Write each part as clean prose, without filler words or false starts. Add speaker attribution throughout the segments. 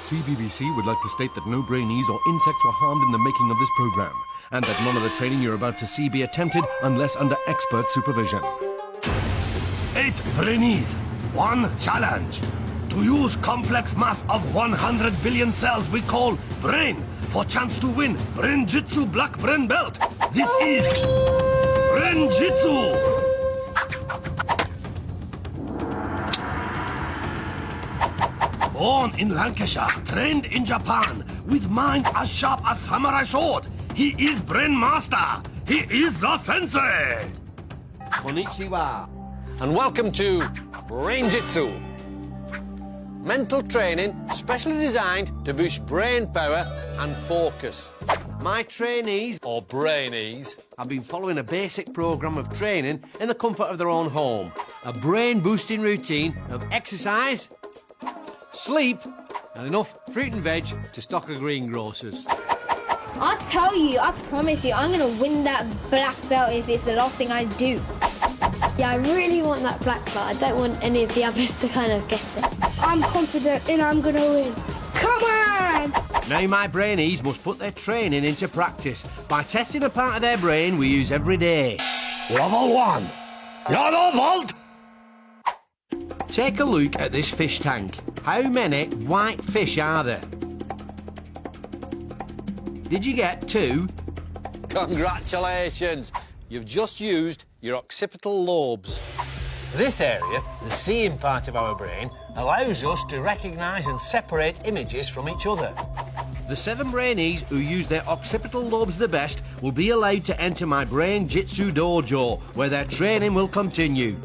Speaker 1: CBBC would like to state that no Brainees or insects were harmed in the making of this program, and that none of the training you're about to see be attempted unless under expert supervision.
Speaker 2: 8 Brainees, 1 challenge. To use complex mass of 100 billion cells we call brain for chance to win Brain-Jitsu black brain belt. This is Brain-Jitsu. Born in Lancashire, trained in Japan, with mind as sharp as samurai sword. He is Brain Master. He is the sensei.
Speaker 3: Konnichiwa, and welcome to Brain-Jitsu. Mental training specially designed to boost brain power and focus. My trainees, or Brainees, have been following a basic programme of training in the comfort of their own home. A brain-boosting routine of exercise, sleep, and enough fruit and veg to stock a greengrocer's.
Speaker 4: I tell you, I promise you, I'm going to win that black belt if it's the last thing I do.
Speaker 5: Yeah, I really want that black belt. I don't want any of the others to kind of get it.
Speaker 6: I'm confident and I'm going to win. Come on!
Speaker 3: Now my Brainees must put their training into practice by testing a part of their brain we use every day.
Speaker 2: Level 1. Yellow vault.
Speaker 3: Take a look at this fish tank. How many white fish are there? Did you get 2? Congratulations! You've just used your occipital lobes. This area, the seeing part of our brain, allows us to recognise and separate images from each other. The 7 Brainees who use their occipital lobes the best will be allowed to enter my Brain-Jitsu dojo, where their training will continue.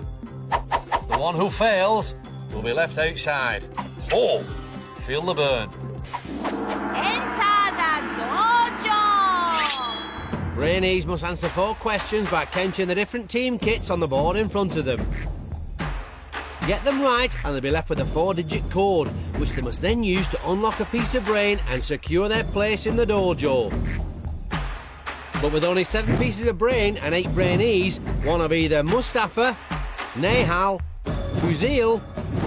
Speaker 3: The one who fails will be left outside. Oh, feel the burn.
Speaker 7: Enter the dojo!
Speaker 3: Brainees must answer 4 questions by counting the different team kits on the board in front of them. Get them right and they'll be left with a 4-digit code, which they must then use to unlock a piece of brain and secure their place in the dojo. But with only 7 pieces of brain and 8 Brainees, one of either Mustafa, Nehaal, Fuzail,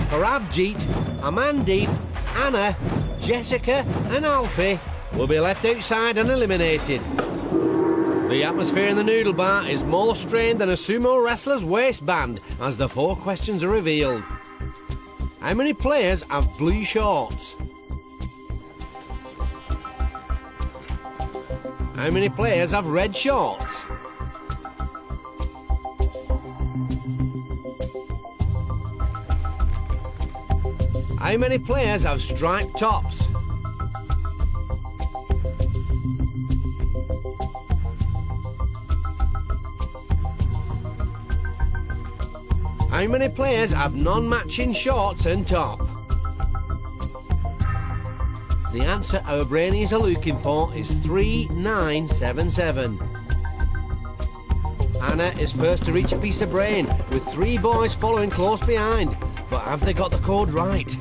Speaker 3: Parabhjeet, Amandeep, Anna, Jessica and Alfie will be left outside and eliminated. The atmosphere in the noodle bar is more strained than a sumo wrestler's waistband as the 4 questions are revealed. How many players have blue shorts? How many players have red shorts? How many players have striped tops? How many players have non-matching shorts and top? The answer our Brainees are looking for is 3977. Anna is first to reach a piece of brain, with 3 boys following close behind. But have they got the code right?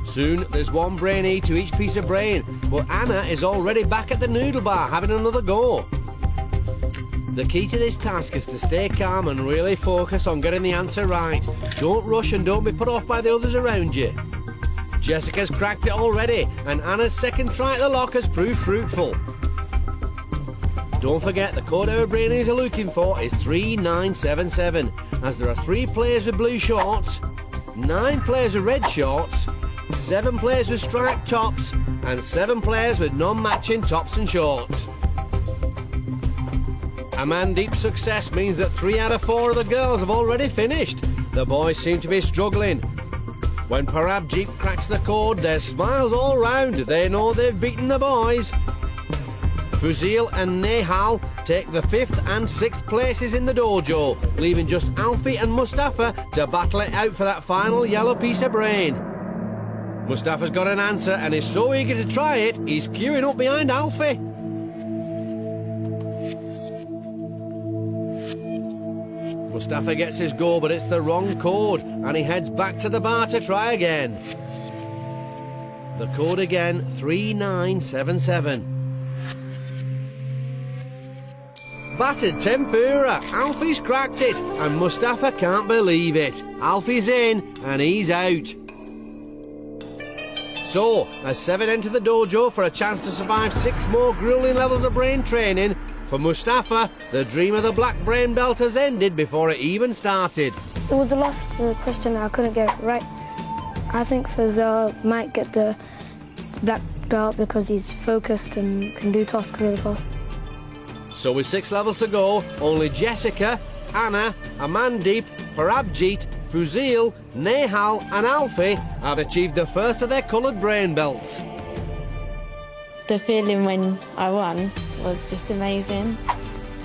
Speaker 3: Soon there's 1 Brainee to each piece of brain, but Anna is already back at the noodle bar having another go. The key to this task is to stay calm and really focus on getting the answer right. Don't rush and don't be put off by the others around you. Jessica's cracked it already, and Anna's second try at the lock has proved fruitful. Don't forget the code our Brainees are looking for is 3977, as there are 3 players with blue shorts, 9 players with red shorts, 7 players with striped tops, and 7 players with non-matching tops and shorts. Amandeep's success means that 3 out of 4 of the girls have already finished. The boys seem to be struggling. When Parabhjeet cracks the code, there's smiles all round. They know they've beaten the boys. Fuzail and Nehaal take the 5th and 6th places in the dojo, leaving just Alfie and Mustafa to battle it out for that final yellow piece of brain. Mustafa's got an answer and is so eager to try it, he's queuing up behind Alfie. Mustafa gets his go, but it's the wrong code, and he heads back to the bar to try again. The code again, 3977. Battered tempura. Alfie's cracked it, and Mustafa can't believe it. Alfie's in, and he's out. So, as 7 enter the dojo for a chance to survive 6 more grueling levels of brain training, for Mustafa, the dream of the black brain belt has ended before it even started.
Speaker 6: It was the last question I couldn't get it right. I think Fuzail might get the black belt because he's focused and can do tasks really fast.
Speaker 3: So with 6 levels to go, only Jessica, Anna, Amandeep, Parabhjeet, Fuzail, Nehaal and Alfie have achieved the first of their coloured brain belts.
Speaker 8: The feeling when I won was just amazing.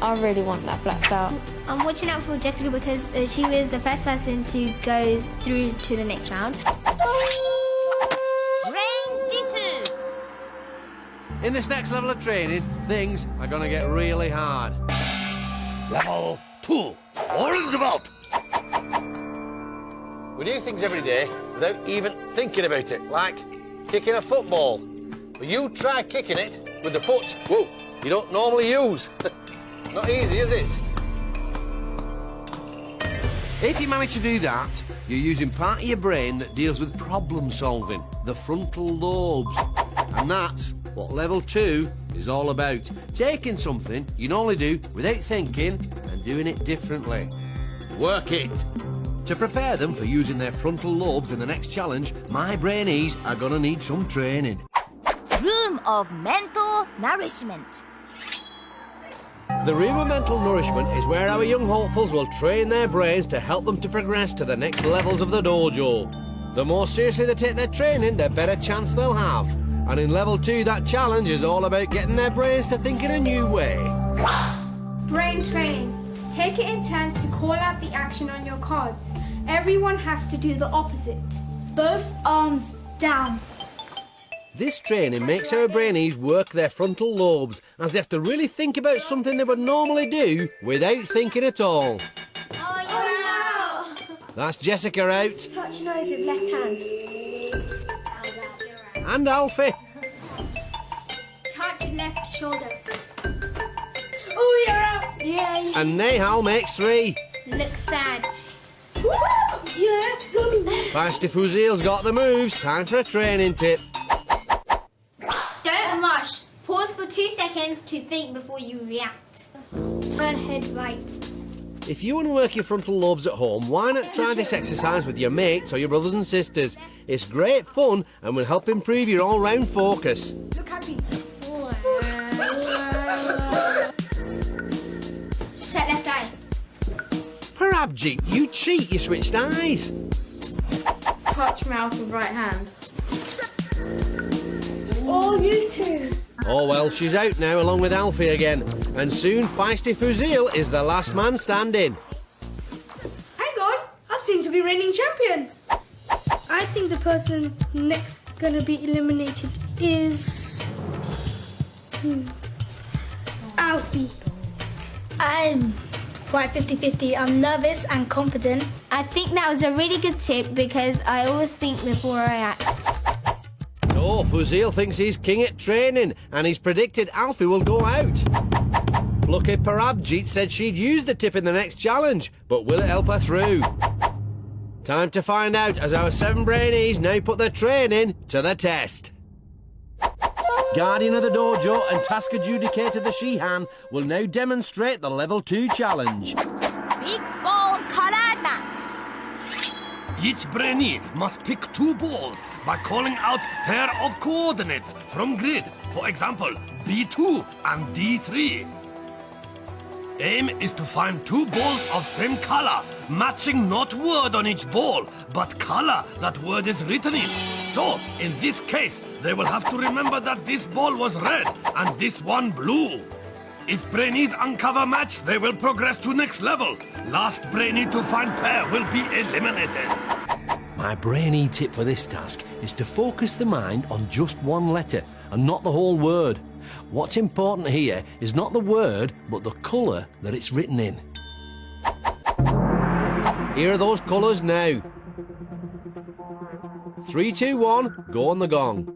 Speaker 8: I really want that black belt.
Speaker 4: I'm watching out for Jessica because she was the first person to go through to the next round.
Speaker 7: Brain-Jitsu.
Speaker 3: In this next level of training, things are going to get really hard.
Speaker 2: Level 2, orange belt.
Speaker 9: We do things every day without even thinking about it, like kicking a football. But you try kicking it with the foot, whoa, you don't normally use. Not easy, is it?
Speaker 3: If you manage to do that, you're using part of your brain that deals with problem solving, the frontal lobes. And that's what level 2 is all about. Taking something you normally do without thinking and doing it differently. Work it. To prepare them for using their frontal lobes in the next challenge, my Brainees are gonna need some training.
Speaker 7: Room of mental nourishment.
Speaker 3: The room of mental nourishment is where our young hopefuls will train their brains to help them to progress to the next levels of the dojo. The more seriously they take their training, the better chance they'll have. And in level 2, that challenge is all about getting their brains to think in a new way.
Speaker 10: Brain training. Take it in turns to call out the action on your cards. Everyone has to do the opposite. Both arms down.
Speaker 3: This training makes our Brainees work their frontal lobes, as they have to really think about something they would normally do without thinking at all.
Speaker 4: Oh, you're out!
Speaker 3: That's Jessica out.
Speaker 10: Touch nose with left hand.
Speaker 3: And Alfie.
Speaker 10: Touch left shoulder. Oh, you're out! Yay!
Speaker 3: And Nehaal makes 3.
Speaker 4: Looks sad.
Speaker 10: Yeah,
Speaker 3: Feisty Fuzail's got the moves. Time for a training tip.
Speaker 4: Don't rush. Pause for 2 seconds to think before you react. Turn head right.
Speaker 3: If you want to work your frontal lobes at home, why not try this exercise with your mates or your brothers and sisters? It's great fun and will help improve your all-round focus.
Speaker 10: Look happy.
Speaker 4: Shut left eye.
Speaker 3: Parabhjeet, you cheat, you switched eyes.
Speaker 8: Touch mouth with right hand.
Speaker 10: Oh, you two.
Speaker 3: Oh well, she's out now along with Alfie again. And soon Feisty Fuzail is the last man standing.
Speaker 10: Hang on, I seem to be reigning champion. I think the person next gonna be eliminated is... Alfie.
Speaker 6: I'm quite 50-50. I'm nervous and confident.
Speaker 4: I think that was a really good tip because I always think before I act.
Speaker 3: Oh, Fuzail thinks he's king at training and he's predicted Alfie will go out. Lucky Parabhjeet said she'd use the tip in the next challenge, but will it help her through? Time to find out as our 7 Brainees now put their training to the test. Guardian of the dojo and task adjudicator the Shihan will now demonstrate the level 2 challenge.
Speaker 7: Big ball color match.
Speaker 2: Each Brainee must pick 2 balls by calling out pair of coordinates from grid. For example, B2 and D3. Aim is to find 2 balls of same color, matching not word on each ball, but color that word is written in. So, in this case, they will have to remember that this ball was red and this one blue. If Brainees uncover match, they will progress to next level. Last Brainee to find pair will be eliminated.
Speaker 3: My Brainee tip for this task is to focus the mind on just one letter and not the whole word. What's important here is not the word, but the colour that it's written in. Here are those colours now. 3, 2, 1, go on the gong.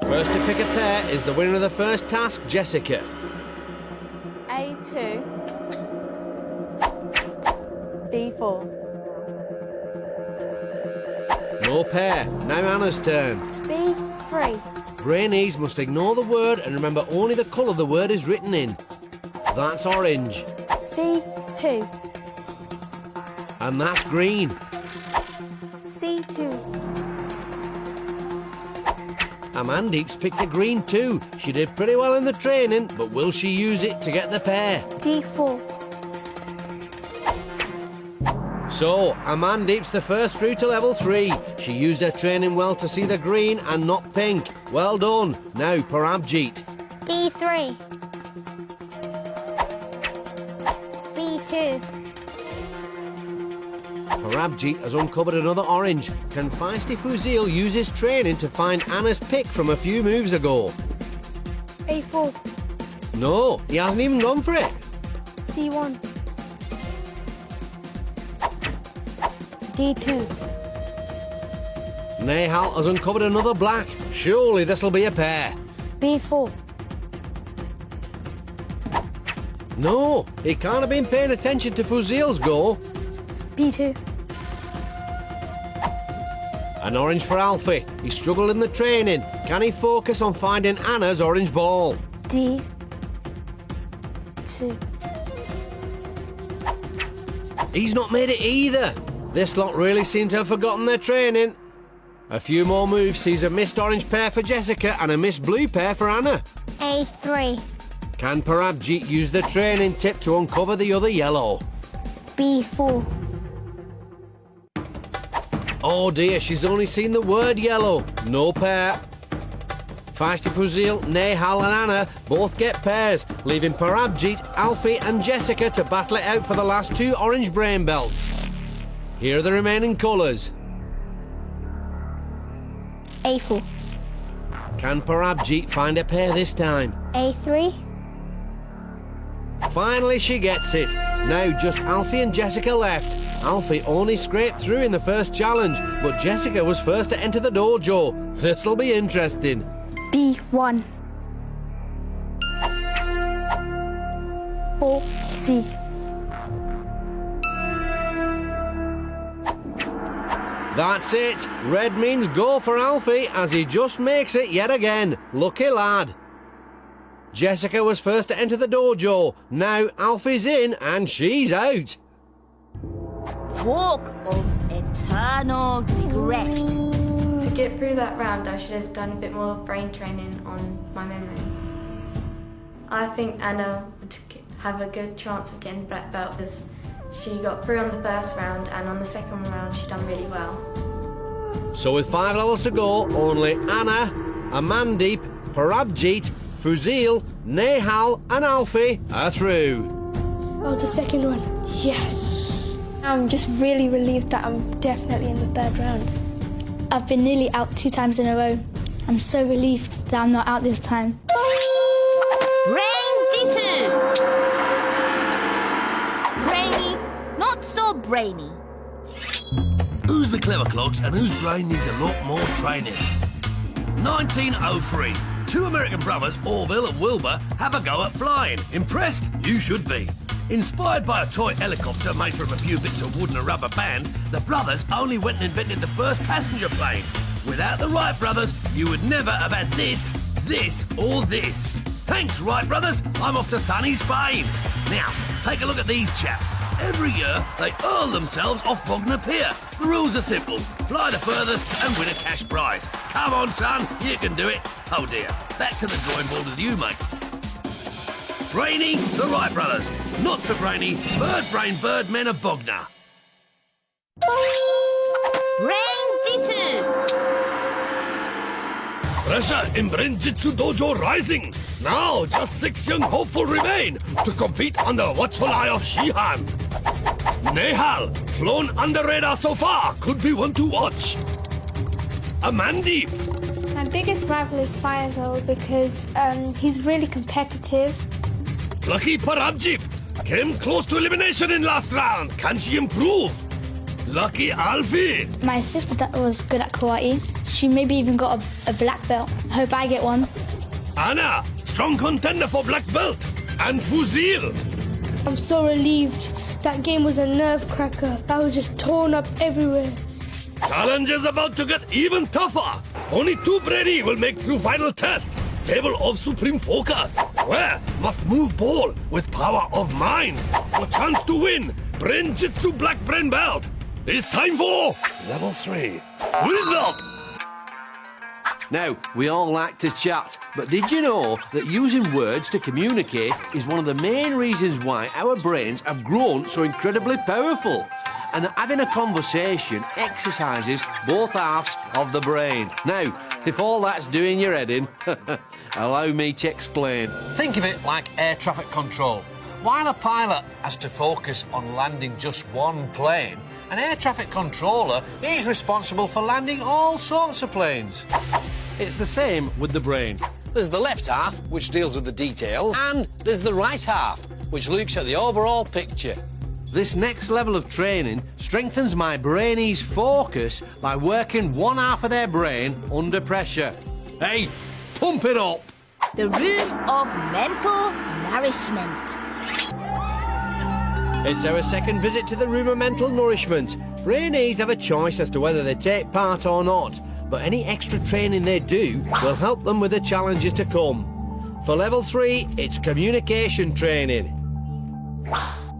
Speaker 3: First to pick a pair is the winner of the first task, Jessica.
Speaker 8: A2. D4.
Speaker 3: No pair. Now Anna's turn.
Speaker 4: B.
Speaker 6: 3.
Speaker 3: Brainees must ignore the word and remember only the colour the word is written in. That's orange.
Speaker 6: C2.
Speaker 3: And that's green.
Speaker 6: C2.
Speaker 3: Amandeep's picked a green too. She did pretty well in the training, but will she use it to get the pair?
Speaker 6: D4.
Speaker 3: So, Amandeep's the first through to level 3. She used her training well to see the green and not pink. Well done. Now, Parabhjeet.
Speaker 4: D3. B2.
Speaker 3: Parabhjeet has uncovered another orange. Can feisty Fuzail use his training to find Anna's pick from a few moves ago?
Speaker 6: A4.
Speaker 3: No, he hasn't even gone for it.
Speaker 6: C1. D2.
Speaker 3: Nehaal has uncovered another black. Surely this'll be a pair.
Speaker 6: B4.
Speaker 3: No, he can't have been paying attention to Fuzail's go.
Speaker 6: B2.
Speaker 3: An orange for Alfie. He struggled in the training. Can he focus on finding Anna's orange ball?
Speaker 6: D2.
Speaker 3: He's not made it either. This lot really seem to have forgotten their training. A few more moves sees a missed orange pair for Jessica and a missed blue pair for Anna.
Speaker 4: A3.
Speaker 3: Can Parabhjeet use the training tip to uncover the other yellow?
Speaker 4: B4.
Speaker 3: Oh dear, she's only seen the word yellow. No pair. Feisty Fuzail, Nehaal and Anna both get pairs, leaving Parabhjeet, Alfie and Jessica to battle it out for the last 2 orange brain belts. Here are the remaining colours.
Speaker 4: A4.
Speaker 3: Can Parabhjeet find a pair this time?
Speaker 4: A3.
Speaker 3: Finally she gets it. Now just Alfie and Jessica left. Alfie only scraped through in the first challenge, but Jessica was first to enter the dojo. This'll be interesting.
Speaker 6: B1. 4C.
Speaker 3: That's it. Red means go for Alfie as he just makes it yet again. Lucky lad. Jessica was first to enter the dojo. Now Alfie's in and she's out.
Speaker 7: Walk of eternal regret.
Speaker 8: To get through that round, I should have done a bit more brain training on my memory. I think Anna would have a good chance of getting black belt because she got through on the first round, and on the second round she done really well.
Speaker 3: So with 5 levels to go, only Anna, Amandeep, Parabhjeet, Fuzail, Nehaal and Alfie are through.
Speaker 6: Oh, the second one. Yes. I'm just really relieved that I'm definitely in the 3rd round.
Speaker 5: I've been nearly out 2 times in a row. I'm so relieved that I'm not out this time.
Speaker 7: Brain-Jitsu. Brainy, not so brainy.
Speaker 2: Who's the clever clogs and whose brain needs a lot more training? 1903. 2 American brothers, Orville and Wilbur, have a go at flying. Impressed? You should be. Inspired by a toy helicopter made from a few bits of wood and a rubber band, the brothers only went and invented the first passenger plane. Without the Wright brothers, you would never have had this, or this. Thanks, Wright brothers. I'm off to sunny Spain. Now, take a look at these chaps. Every year, they hurl themselves off Bognor Pier. The rules are simple. Fly the furthest and win a cash prize. Come on, son. You can do it. Oh, dear. Back to the drawing board with you, mate. Brainy, the Wright brothers. Not so brainy, bird men of Bognor.
Speaker 7: Brain-Jitsu.
Speaker 2: Pressure in Brain-Jitsu dojo rising. Now, just 6 young hopeful remain to compete under the watchful eye of Shihan. Nehaal, flown under radar so far, could be one to watch. Amandeep.
Speaker 10: My biggest rival is Fuzail because he's really competitive.
Speaker 2: Lucky Parabhjeet came close to elimination in last round. Can she improve? Lucky Alfie.
Speaker 5: My sister was good at karate. She maybe even got a black belt. Hope I get one.
Speaker 2: Anna, strong contender for black belt. And Fuzail.
Speaker 6: I'm so relieved. That game was a nerve cracker. I was just torn up everywhere.
Speaker 2: Challenge is about to get even tougher. Only 2 Brainees will make through final test. Table of supreme focus. Where must move ball with power of mind. For chance to win. Brain-Jitsu black brain belt. It's time for level 3. Result.
Speaker 3: Now, we all like to chat, but did you know that using words to communicate is one of the main reasons why our brains have grown so incredibly powerful? And that having a conversation exercises both halves of the brain. Now, if all that's doing your head in, allow me to explain.
Speaker 9: Think of it like air traffic control. While a pilot has to focus on landing just one plane, an air traffic controller is responsible for landing all sorts of planes.
Speaker 3: It's the same with the brain.
Speaker 9: There's the left half, which deals with the details, and there's the right half, which looks at the overall picture.
Speaker 3: This next level of training strengthens my Brainees' focus by working one half of their brain under pressure. Hey, pump it up!
Speaker 7: The room of mental nourishment.
Speaker 3: It's our second visit to the room of mental nourishment. Brainees have a choice as to whether they take part or not, but any extra training they do will help them with the challenges to come. For level 3, it's communication training.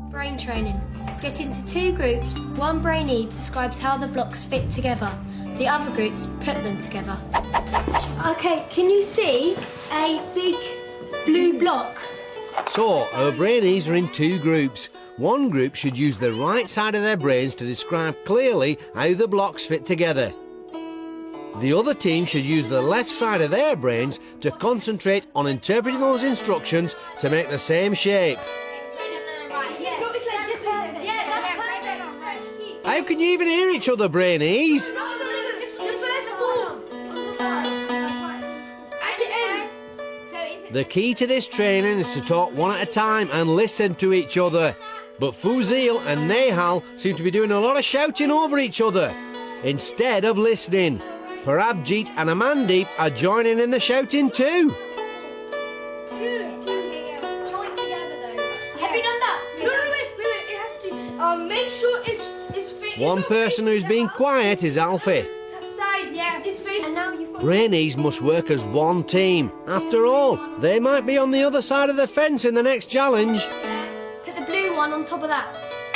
Speaker 10: Brain training. Get into 2 groups. One brainee describes how the blocks fit together. The other groups put them together. Okay, can you see a big blue block?
Speaker 3: So, our Brainees are in 2 groups. One group should use the right side of their brains to describe clearly how the blocks fit together. The other team should use the left side of their brains to concentrate on interpreting those instructions to make the same shape. How can you even hear each other, Brainees? The key to this training is to talk one at a time and listen to each other. But Fuzail and Nehaal seem to be doing a lot of shouting over each other instead of listening. Parabhjeet and Amandeep are joining in the shouting too.
Speaker 10: Join together though. Have you done that? No, wait. It has to. Make sure it's facing.
Speaker 3: One person who's being quiet is Alfie.
Speaker 10: Side, yeah, it's facing. And now you've got.
Speaker 3: Brainees must work as one team. After all, they might be on the other side of the fence in the next challenge.
Speaker 10: Put the blue one on top of that.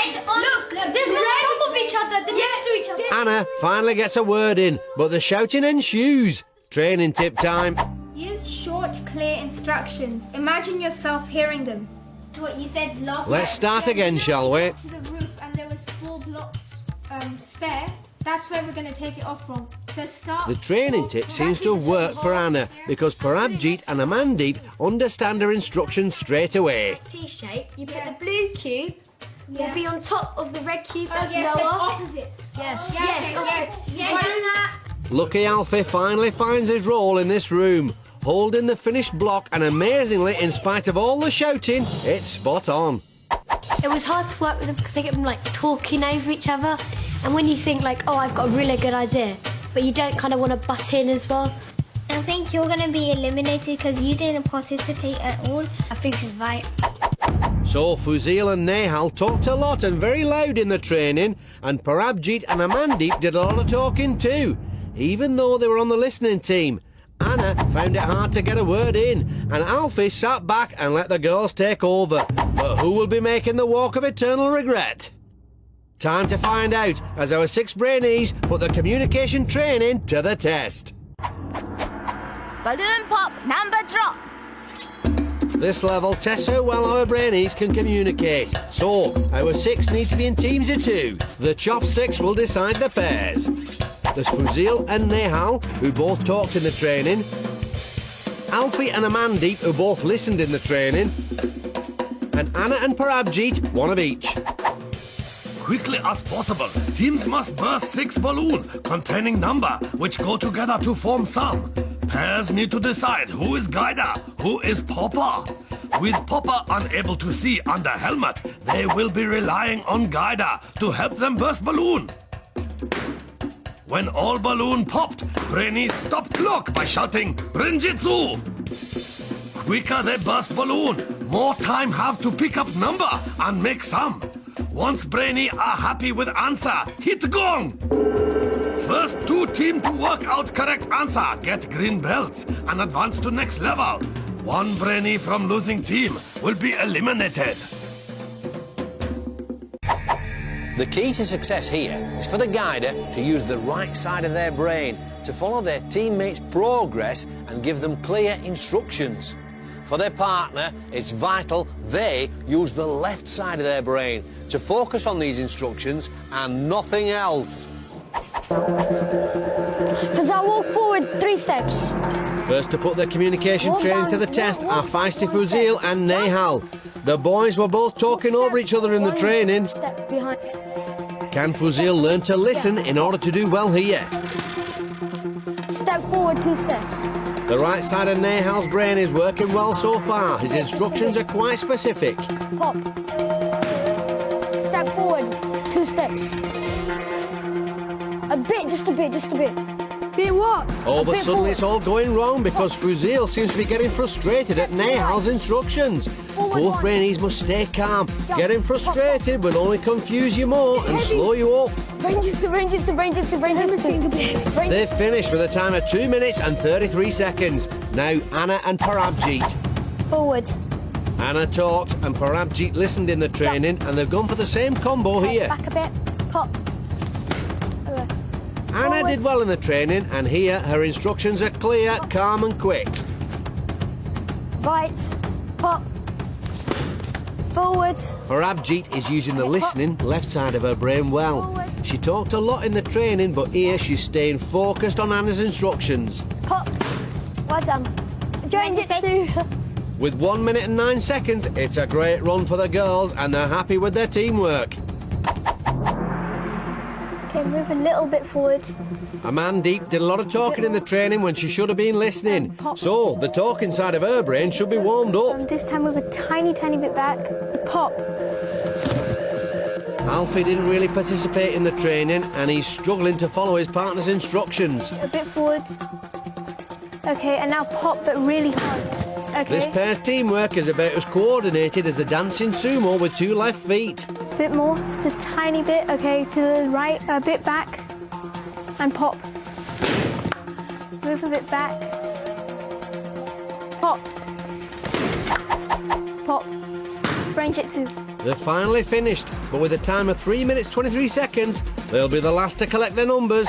Speaker 10: Look, there's no on top of each other. They're next to each other.
Speaker 3: Anna finally gets a word in, but the shouting ensues. Training tip time.
Speaker 10: Use short, clear instructions. Imagine yourself hearing them. What you said last night.
Speaker 3: Let's start again, shall we?
Speaker 10: To the roof, and there was 4 blocks spare. That's where we're going to take it off from. So start.
Speaker 3: The training tip seems to have worked for Anna because Parabhjeet and Amandeep understand her instructions straight away.
Speaker 10: T-shape. You put the blue cube. Will be on top of the red cube that's lower. Opposites. Yes. Okay. Yeah, do that.
Speaker 3: Lucky Alfie finally finds his role in this room, holding the finished block, and amazingly, in spite of all the shouting, it's spot on.
Speaker 6: It was hard to work with them because they kept them like talking over each other, and when you think like, oh, I've got a really good idea, but you don't kind of want to butt in as well.
Speaker 4: I think you're going to be eliminated because you didn't participate at all.
Speaker 6: I think she's right.
Speaker 3: So Fuzail and Nehaal talked a lot and very loud in the training, and Parabhjeet and Amandeep did a lot of talking too, even though they were on the listening team. Anna found it hard to get a word in, and Alfie sat back and let the girls take over. But who will be making the walk of eternal regret? Time to find out as our 6 Brainees put the communication training to the test.
Speaker 7: Balloon pop, number drop.
Speaker 3: This level tests how well our Brainees can communicate. So, our 6 need to be in teams of 2. The chopsticks will decide the pairs. There's Fuzail and Nehaal, who both talked in the training. Alfie and Amandeep, who both listened in the training. And Anna and Parabhjeet, one of each.
Speaker 2: Quickly as possible, teams must burst 6 balloons containing number, which go together to form sum. Pairs need to decide who is guider, who is popper. With popper unable to see under helmet, they will be relying on guider to help them burst balloon. When all balloon popped, Brainees stop clock by shouting Brain-Jitsu. Quicker they burst balloon, more time have to pick up number and make sum. Once Brainee are happy with answer, hit gong. First 2 teams to work out correct answer get green belts and advance to next level. 1 brainy from losing team will be eliminated.
Speaker 9: The key to success here is for the guider to use the right side of their brain to follow their teammates' progress and give them clear instructions. For their partner, it's vital they use the left side of their brain to focus on these instructions and nothing else.
Speaker 5: Fuzail, walk forward 3 steps.
Speaker 3: First to put their communication training to the test are feisty Fuzail and Nehaal. The boys were both talking over each other in the training.
Speaker 6: Step behind.
Speaker 3: Can Fuzail learn to listen in order to do well here?
Speaker 6: Step forward 2 steps.
Speaker 3: The right side of Nehaal's brain is working well so far. His instructions are quite specific.
Speaker 6: Pop. Step forward 2 steps. A bit, just a bit. Bit what?
Speaker 3: Oh, but
Speaker 6: bit
Speaker 3: suddenly
Speaker 6: forward.
Speaker 3: it's all going wrong because Fuzail seems to be getting frustrated at Nehaal's instructions. Both Brainees must stay calm. Getting frustrated will only confuse you more and slow you up.
Speaker 6: Brain-Jitsu.
Speaker 3: They've finished with a time of 2 minutes and 33 seconds. Now Anna and Parabhjeet.
Speaker 6: Forward.
Speaker 3: Anna talked and Parabhjeet listened in the training and they've gone for the same combo here.
Speaker 6: Back a bit. Pop.
Speaker 3: Anna did well in the training and here her instructions are clear, calm and quick.
Speaker 6: Right. Pop. Forward.
Speaker 3: Parabhjeet is using the listening left side of her brain well. She talked a lot in the training, but here she's staying focused on Anna's instructions.
Speaker 6: Pop. Well done. Brain-Jitsu.
Speaker 3: With 1 minute and 9 seconds, it's a great run for the girls and they're happy with their teamwork.
Speaker 6: Okay, move a little bit forward.
Speaker 3: Amandeep did a lot of talking in the training when she should have been listening. So, the talking side of her brain should be warmed up.
Speaker 6: This time move a tiny bit back. Pop.
Speaker 3: Alfie didn't really participate in the training and he's struggling to follow his partner's instructions.
Speaker 6: A bit forward. Okay, and now pop, but really hard. Okay.
Speaker 3: This pair's teamwork is about as coordinated as a dancing sumo with 2 left feet.
Speaker 6: A bit more, just a tiny bit. Okay, to the right, a bit back. And pop. Move a bit back. Pop. Pop. Brain-Jitsu.
Speaker 3: They're finally finished, but with a time of 3 minutes 23 seconds, they'll be the last to collect their numbers.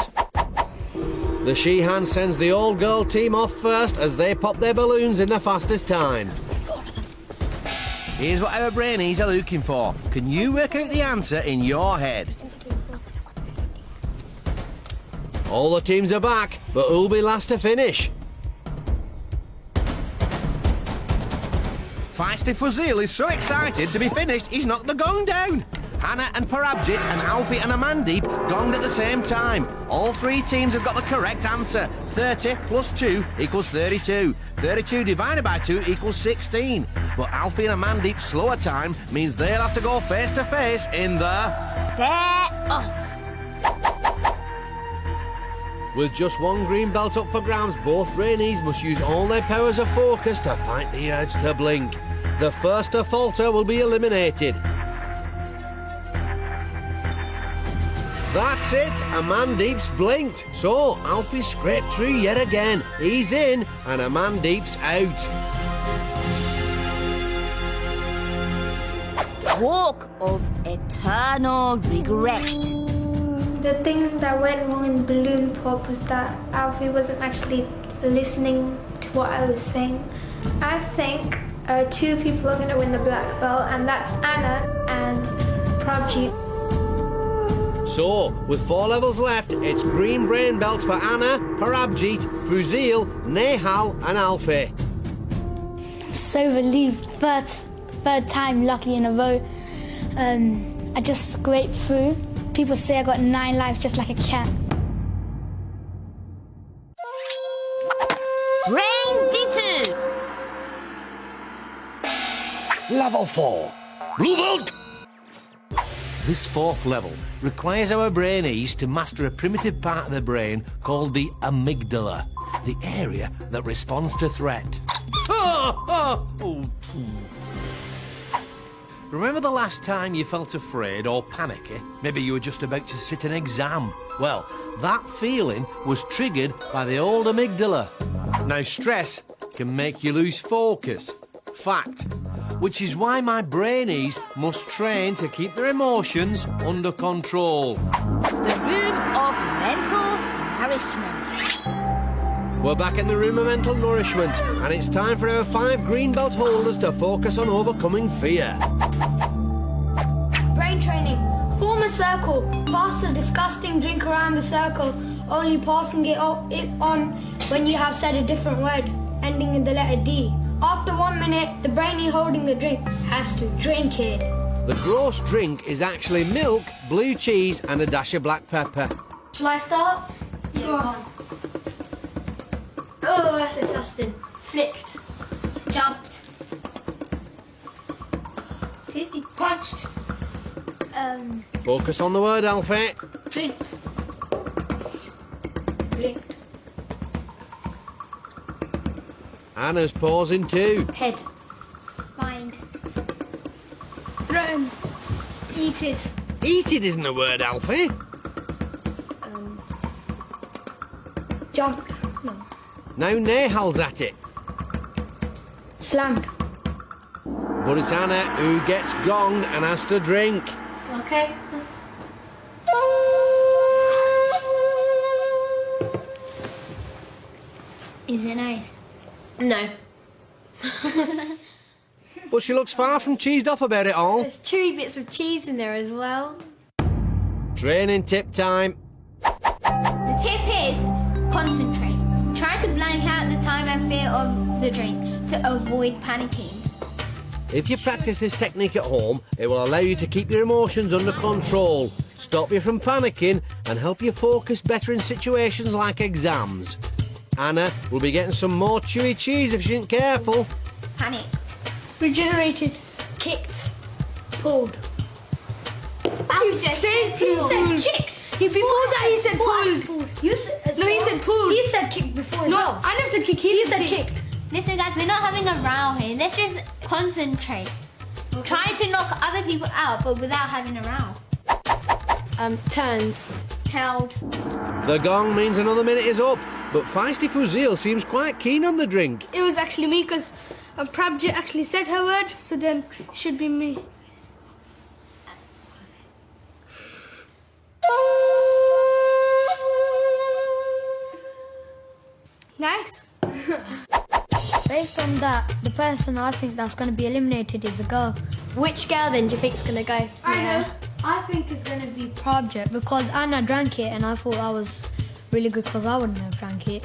Speaker 3: The she-hand sends the all-girl team off first as they pop their balloons in the fastest time. Here's what our Brainees are looking for. Can you work out the answer in your head? All the teams are back, but who'll be last to finish? Feisty Fuzail is so excited to be finished, he's knocked the gong down. Hannah and Parabhjeet and Alfie and Amandeep gonged at the same time. All 3 teams have got the correct answer. 30 plus 2 equals 32. 32 divided by 2 equals 16. But Alfie and Amandeep's slower time means they'll have to go face to face in the...
Speaker 7: Stare off.
Speaker 3: With just 1 green belt up for grabs, both Brainees must use all their powers of focus to fight the urge to blink. The first to falter will be eliminated. That's it, Amandeep's blinked. So, Alfie scraped through yet again. He's in, and Amandeep's out.
Speaker 7: Walk of eternal regret.
Speaker 8: The thing that went wrong in balloon pop was that Alfie wasn't actually listening to what I was saying. I think 2 people are going to win the black belt, and that's Anna and Parabhjeet.
Speaker 3: So, with 4 levels left, it's green brain belts for Anna, Parabhjeet, Fuzail, Nehaal and Alfie.
Speaker 5: So relieved. Third time lucky in a row. I just scraped through. People say I got 9 lives just like a cat.
Speaker 7: Brain-Jitsu.
Speaker 2: Level 4. Blue belt.
Speaker 3: This 4th level requires our Brainees to master a primitive part of the brain called the amygdala, the area that responds to threat. Remember the last time you felt afraid or panicky? Maybe you were just about to sit an exam. Well, that feeling was triggered by the old amygdala. Now, stress can make you lose focus. Fact. Which is why my Brainees must train to keep their emotions under control.
Speaker 7: The room of mental nourishment.
Speaker 3: We're back in the room of mental nourishment, and it's time for our 5 green belt holders to focus on overcoming fear.
Speaker 10: Brain training. Form a circle. Pass the disgusting drink around the circle, only passing it on when you have said a different word, ending in the letter D. After 1 minute, the brainy holding the drink has to drink it.
Speaker 3: The gross drink is actually milk, blue cheese, and a dash of black pepper.
Speaker 10: Shall I start?
Speaker 8: Yeah.
Speaker 10: Go on. Oh, that's disgusting. Flicked.
Speaker 4: Jumped.
Speaker 10: Tasty. Punched.
Speaker 3: Focus on the word, Alfie.
Speaker 10: Drinked. Blinked.
Speaker 3: Anna's pausing too.
Speaker 10: Head.
Speaker 4: Mind.
Speaker 10: Thrown. Eated.
Speaker 3: Eated isn't a word, Alfie.
Speaker 10: Jumped. No.
Speaker 3: Now Nehaal's at it.
Speaker 10: Slammed.
Speaker 3: But it's Anna who gets gonged and has to drink.
Speaker 10: Okay.
Speaker 4: Is it nice?
Speaker 10: No.
Speaker 3: But she looks far from cheesed off about it all.
Speaker 10: There's chewy bits of cheese in there as well.
Speaker 3: Training tip time.
Speaker 4: The tip is concentrate. Try to blank out the time and fear of the drink to avoid panicking.
Speaker 3: If you practice this technique at home, it will allow you to keep your emotions under control, stop you from panicking, and help you focus better in situations like exams. Anna will be getting some more chewy cheese if she isn't careful.
Speaker 4: Panicked.
Speaker 10: Regenerated. Kicked. Pulled.
Speaker 4: Alfie just
Speaker 10: He said kicked. Before that he said pulled.
Speaker 4: You said
Speaker 10: No, he said pulled.
Speaker 8: He said kick before as
Speaker 10: No,
Speaker 8: well.
Speaker 10: I never said kick. He said kicked.
Speaker 4: Listen, guys, we're not having a row here. Let's just concentrate. Try to knock other people out, but without having a row.
Speaker 10: Turned.
Speaker 4: Held.
Speaker 3: The gong means another minute is up, but feisty Fuzail seems quite keen on the drink.
Speaker 10: It was actually me because Parabhjeet actually said her word, so then it should be me. Nice.
Speaker 5: Based on that, the person I think that's going to be eliminated is a girl.
Speaker 10: Which girl then do you think's gonna go?
Speaker 5: I know. I think it's going to be Parabhjeet because Anna drank it and I thought that was really good because I wouldn't have drank it.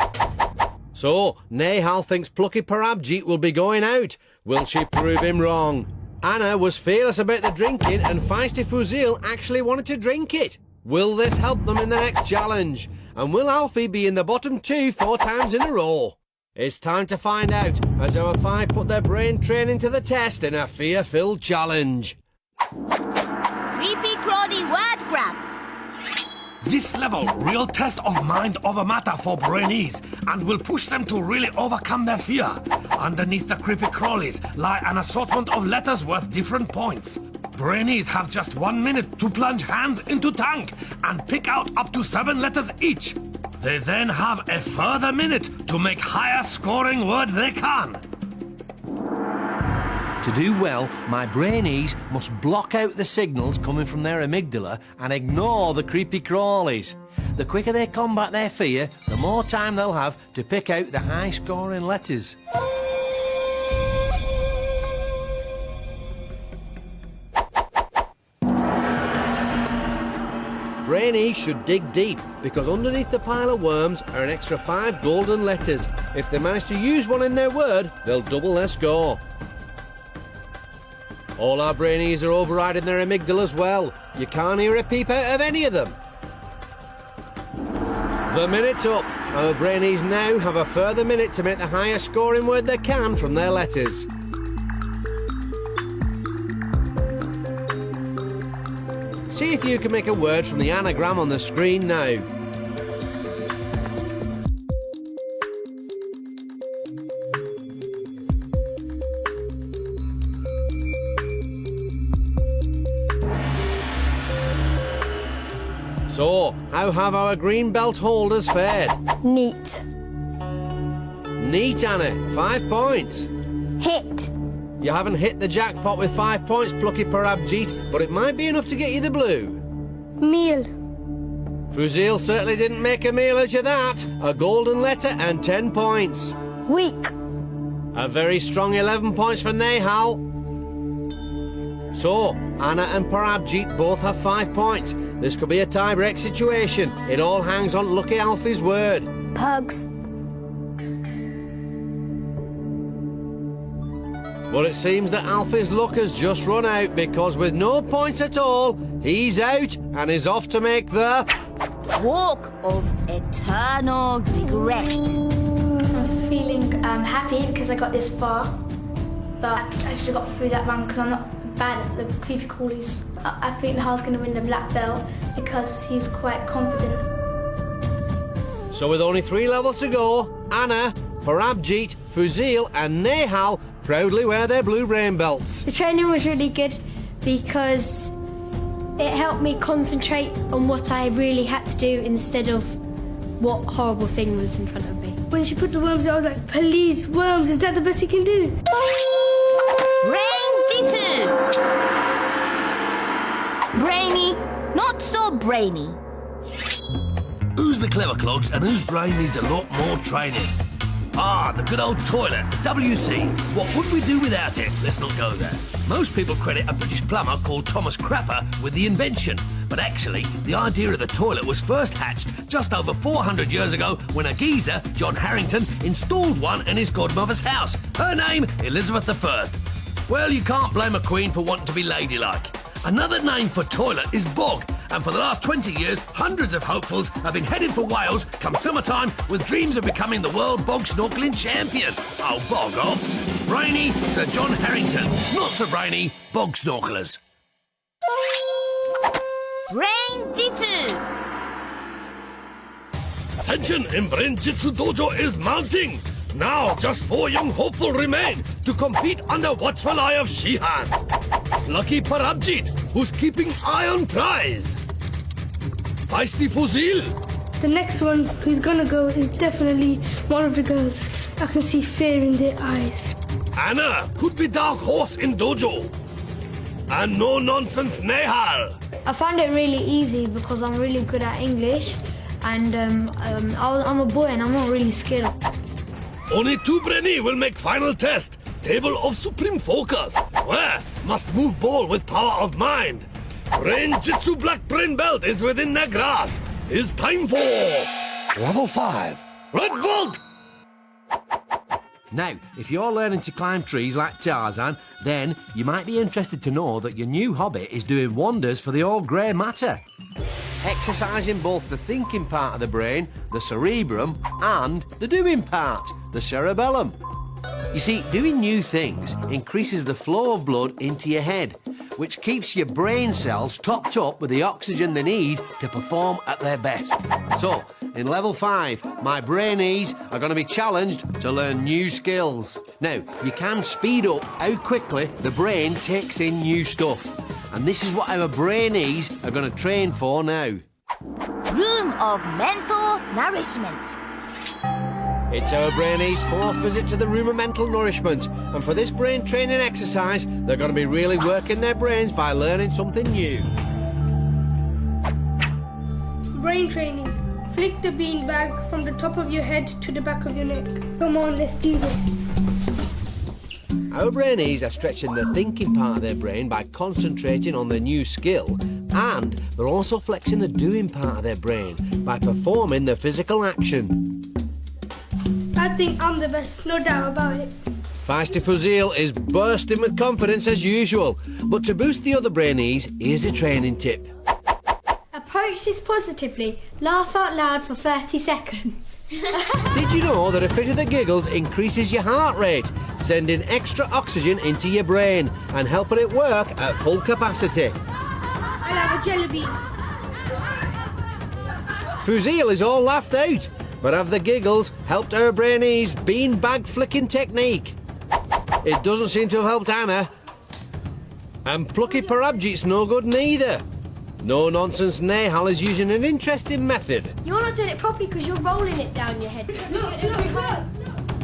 Speaker 3: So, Nehaal thinks plucky Parabhjeet will be going out. Will she prove him wrong? Anna was fearless about the drinking and feisty Fuzail actually wanted to drink it. Will this help them in the next challenge? And will Alfie be in the bottom 2 4 times in a row? It's time to find out as our 5 put their brain training to the test in a fear-filled challenge.
Speaker 7: Creepy crawly word grab.
Speaker 2: This level, real test of mind over matter for Brainees, and will push them to really overcome their fear. Underneath the creepy crawlies lie an assortment of letters worth different points. Brainees have just 1 minute to plunge hands into tank and pick out up to 7 letters each. They then have a further minute to make higher scoring word they can.
Speaker 3: To do well, my Brainees must block out the signals coming from their amygdala and ignore the creepy crawlies. The quicker they combat their fear, the more time they'll have to pick out the high-scoring letters. Brainees should dig deep, because underneath the pile of worms are an extra 5 golden letters. If they manage to use one in their word, they'll double their score. All our Brainees are overriding their amygdala as well. You can't hear a peep out of any of them. The minute's up. Our Brainees now have a further minute to make the highest scoring word they can from their letters. See if you can make a word from the anagram on the screen now. So, how have our green belt holders fared?
Speaker 6: Neat.
Speaker 3: Neat, Anna. 5 points.
Speaker 6: Hit.
Speaker 3: You haven't hit the jackpot with 5 points, Plucky Parabhjeet, but it might be enough to get you the blue.
Speaker 6: Meal.
Speaker 3: Fuzail certainly didn't make a meal out of that. A golden letter and 10 points.
Speaker 6: Weak.
Speaker 3: A very strong 11 points for Nehaal. So, Anna and Parabhjeet both have 5 points. This could be a tie-break situation. It all hangs on Lucky Alfie's word.
Speaker 6: Pugs.
Speaker 3: But it seems that Alfie's luck has just run out because with no points at all, he's out and is off to make the...
Speaker 7: Walk of eternal regret.
Speaker 5: I'm feeling happy because I got this far, but I should have got through that round because I'm not bad at the creepy crawlies. I think Nehal's going to win the black belt because he's quite confident.
Speaker 3: So with only 3 levels to go, Anna, Parabhjeet, Fuzail and Nehaal proudly wear their blue brain belts.
Speaker 10: The training was really good because it helped me concentrate on what I really had to do instead of what horrible thing was in front of me.
Speaker 5: When she put the worms out, I was like, please, worms, is that the best you can do?
Speaker 7: Brain-Jitsu! Brainy, not so brainy.
Speaker 2: Who's the clever clogs and whose brain needs a lot more training? Ah, the good old toilet, the WC. What would we do without it? Let's not go there. Most people credit a British plumber called Thomas Crapper with the invention. But actually, the idea of the toilet was first hatched just over 400 years ago when a geezer, John Harrington, installed one in his godmother's house. Her name, Elizabeth I. Well, you can't blame a queen for wanting to be ladylike. Another name for toilet is bog, and for the last 20 years, hundreds of hopefuls have been headed for Wales come summertime with dreams of becoming the world bog snorkeling champion. Oh, bog off. Brainy, Sir John Harrington. Not so brainy, bog snorkelers.
Speaker 7: Brain-Jitsu!
Speaker 2: Tension in Brain-Jitsu dojo is mounting. Now, just 4 young hopeful remain to compete under watchful eye of Shihan. Lucky Parabhjeet, who's keeping eye on prize. Feisty Fuzail.
Speaker 5: The next one who's gonna go is definitely one of the girls. I can see fear in their eyes.
Speaker 2: Anna could be dark horse in dojo. And no nonsense Nehaal.
Speaker 10: I find it really easy because I'm really good at English and I'm a boy and I'm not really scared.
Speaker 2: Only 2 Brainees will make final test. Table of supreme focus. Where must move ball with power of mind. Brain-Jitsu black brain belt is within their grasp. It's time for level 5. Red Vault!
Speaker 3: Now, if you're learning to climb trees like Tarzan, then you might be interested to know that your new hobby is doing wonders for the old grey matter. Exercising both the thinking part of the brain, the cerebrum, and the doing part, the cerebellum. You see, doing new things increases the flow of blood into your head, which keeps your brain cells topped up with the oxygen they need to perform at their best. So, in level 5, my Brainees are going to be challenged to learn new skills. Now, you can speed up how quickly the brain takes in new stuff. And this is what our Brainees are going to train for now.
Speaker 7: Room of mental nourishment.
Speaker 3: It's our Brainees' 4th visit to the room of mental nourishment, and for this brain training exercise, they're going to be really working their brains by learning something new.
Speaker 5: Brain training. Flick the beanbag from the top of your head to the back of your neck. Come on, let's do this.
Speaker 3: Our Brainees are stretching the thinking part of their brain by concentrating on their new skill, and they're also flexing the doing part of their brain by performing the physical action.
Speaker 5: I think I'm the best, no doubt about it.
Speaker 3: Feisty Fuzail is bursting with confidence as usual, but to boost the other Brainees, here's a training tip.
Speaker 10: Approach this positively. Laugh out loud for 30 seconds.
Speaker 3: Did you know that a fit of the giggles increases your heart rate, sending extra oxygen into your brain and helping it work at full capacity?
Speaker 5: I'll have a jelly bean.
Speaker 3: Fuzail is all laughed out, but have the giggles helped her Brainees' beanbag flicking technique? It doesn't seem to have helped Anna. And Plucky Parabhjeet's no good neither. No Nonsense Nehaal is using an interesting method.
Speaker 10: You're not doing it properly because you're rolling it down your head.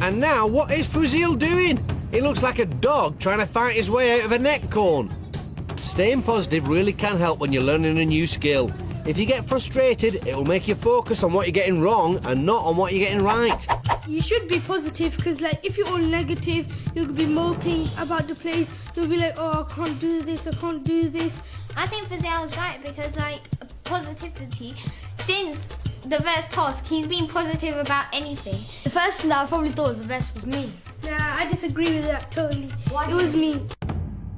Speaker 3: And now, what is Fuzail doing? He looks like a dog trying to fight his way out of a neck cone. Staying positive really can help when you're learning a new skill. If you get frustrated, it will make you focus on what you're getting wrong and not on what you're getting right.
Speaker 11: You should be positive because, like, if you're all negative, you'll be moping about the place. You'll be like, oh, I can't do this, I can't do this.
Speaker 4: I think Fuzail's right because, like, positivity, since the first task, he's been positive about anything.
Speaker 10: The person that I probably thought was the best was me.
Speaker 11: Nah, I disagree with that totally. It was me.